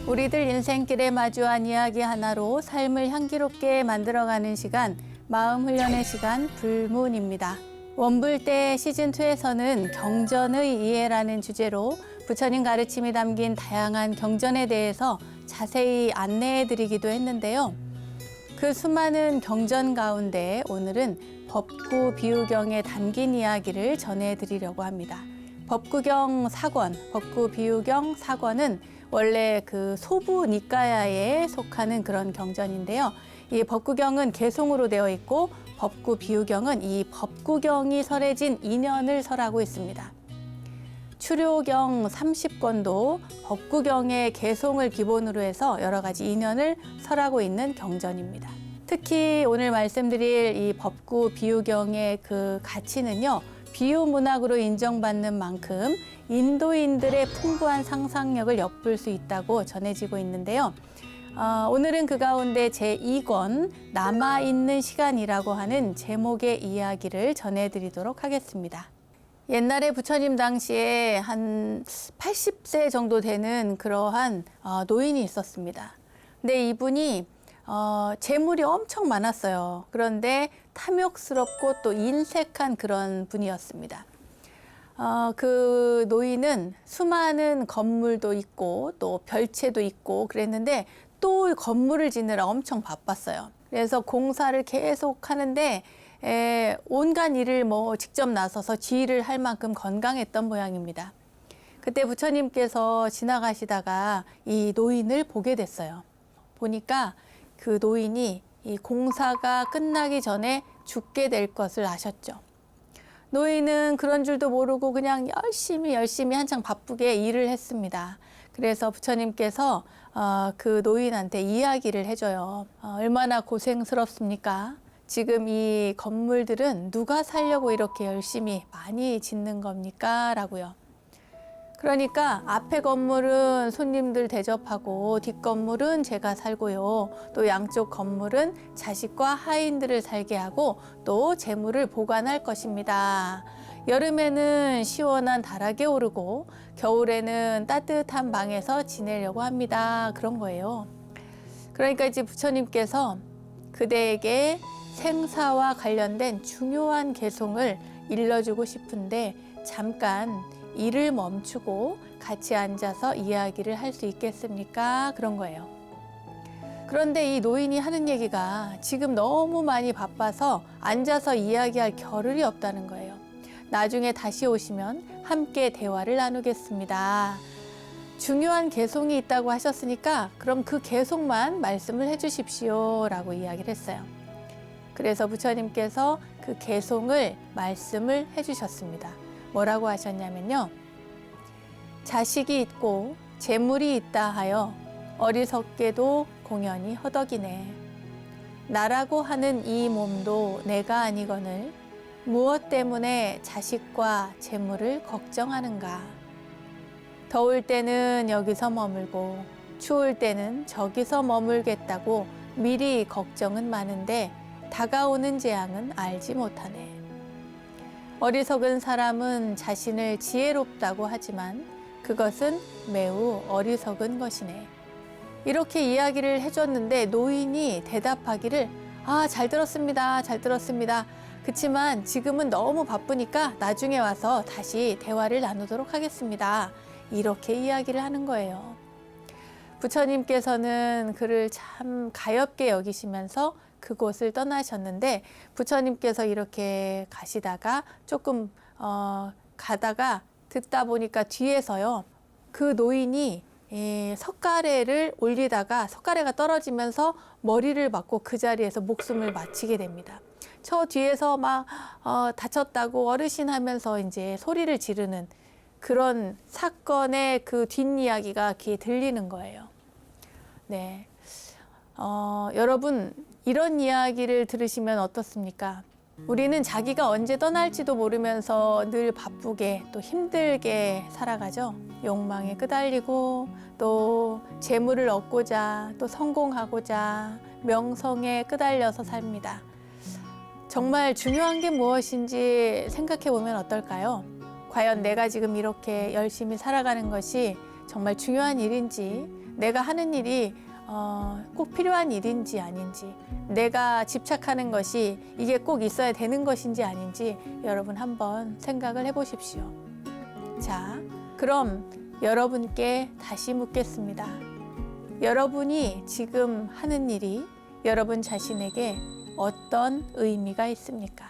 우리들 인생길에 마주한 이야기 하나로 삶을 향기롭게 만들어가는 시간, 마음 훈련의 시간 불문입니다. 원불대 시즌2에서는 경전의 이해라는 주제로 부처님 가르침이 담긴 다양한 경전에 대해서 자세히 안내해드리기도 했는데요. 그 수많은 경전 가운데 오늘은 법구 비유경에 담긴 이야기를 전해드리려고 합니다. 법구경 4권, 법구 비유경 4권은 원래 그 소부 니까야에 속하는 그런 경전인데요. 이 법구경은 개송으로 되어 있고 법구 비유경은 이 법구경이 설해진 인연을 설하고 있습니다. 추료경 30권도 법구경의 개송을 기본으로 해서 여러 가지 인연을 설하고 있는 경전입니다. 특히 오늘 말씀드릴 이 법구 비유경의 그 가치는요, 비유 문학으로 인정받는 만큼 인도인들의 풍부한 상상력을 엿볼 수 있다고 전해지고 있는데요. 오늘은 그 가운데 제2권 남아있는 시간이라고 하는 제목의 이야기를 전해드리도록 하겠습니다. 옛날에 부처님 당시에 한 80세 정도 되는 그러한 노인이 있었습니다. 근데 이분이 재물이 엄청 많았어요. 그런데 탐욕스럽고 또 인색한 그런 분이었습니다. 그 노인은 수많은 건물도 있고 또 별채도 있고 그랬는데 또 건물을 짓느라 엄청 바빴어요. 그래서 공사를 계속 하는데 온갖 일을 직접 나서서 지휘를 할 만큼 건강했던 모양입니다. 그때 부처님께서 지나가시다가 이 노인을 보게 됐어요. 보니까 그 노인이 이 공사가 끝나기 전에 죽게 될 것을 아셨죠. 노인은 그런 줄도 모르고 그냥 열심히 한창 바쁘게 일을 했습니다. 그래서 부처님께서 그 노인한테 이야기를 해줘요. 얼마나 고생스럽습니까? 지금 이 건물들은 누가 살려고 이렇게 열심히 많이 짓는 겁니까? 라고요. 그러니까 앞에 건물은 손님들 대접하고 뒷 건물은 제가 살고요. 또 양쪽 건물은 자식과 하인들을 살게 하고 또 재물을 보관할 것입니다. 여름에는 시원한 다락에 오르고 겨울에는 따뜻한 방에서 지내려고 합니다. 그런 거예요. 그러니까 이제 부처님께서 그대에게 생사와 관련된 중요한 개송을 일러주고 싶은데 잠깐 일을 멈추고 같이 앉아서 이야기를 할 수 있겠습니까? 그런 거예요. 그런데 이 노인이 하는 얘기가 지금 너무 많이 바빠서 앉아서 이야기할 겨를이 없다는 거예요. 나중에 다시 오시면 함께 대화를 나누겠습니다. 중요한 개송이 있다고 하셨으니까 그럼 그 개송만 말씀을 해주십시오 라고 이야기를 했어요. 그래서 부처님께서 그 개송을 말씀을 해주셨습니다. 뭐라고 하셨냐면요. 자식이 있고 재물이 있다 하여 어리석게도 공연히 허덕이네. 나라고 하는 이 몸도 내가 아니거늘 무엇 때문에 자식과 재물을 걱정하는가. 더울 때는 여기서 머물고 추울 때는 저기서 머물겠다고 미리 걱정은 많은데 다가오는 재앙은 알지 못하네. 어리석은 사람은 자신을 지혜롭다고 하지만 그것은 매우 어리석은 것이네. 이렇게 이야기를 해줬는데 노인이 대답하기를 잘 들었습니다. 잘 들었습니다. 그치만 지금은 너무 바쁘니까 나중에 와서 다시 대화를 나누도록 하겠습니다. 이렇게 이야기를 하는 거예요. 부처님께서는 그를 참 가엾게 여기시면서 그곳을 떠나셨는데 부처님께서 이렇게 가시다가 조금 가다가 듣다 보니까 뒤에서요. 그 노인이 석가래를 올리다가 석가래가 떨어지면서 머리를 맞고 그 자리에서 목숨을 마치게 됩니다. 저 뒤에서 막 다쳤다고 어르신 하면서 이제 소리를 지르는 그런 사건의 그 뒷이야기가 귀에 들리는 거예요. 네. 여러분 이런 이야기를 들으시면 어떻습니까? 우리는 자기가 언제 떠날지도 모르면서 늘 바쁘게 또 힘들게 살아가죠. 욕망에 끄달리고 또 재물을 얻고자 또 성공하고자 명성에 끄달려서 삽니다. 정말 중요한 게 무엇인지 생각해 보면 어떨까요? 과연 내가 지금 이렇게 열심히 살아가는 것이 정말 중요한 일인지, 내가 하는 일이 꼭 필요한 일인지 아닌지, 내가 집착하는 것이 이게 꼭 있어야 되는 것인지 아닌지 여러분 한번 생각을 해보십시오. 자, 그럼 여러분께 다시 묻겠습니다. 여러분이 지금 하는 일이 여러분 자신에게 어떤 의미가 있습니까?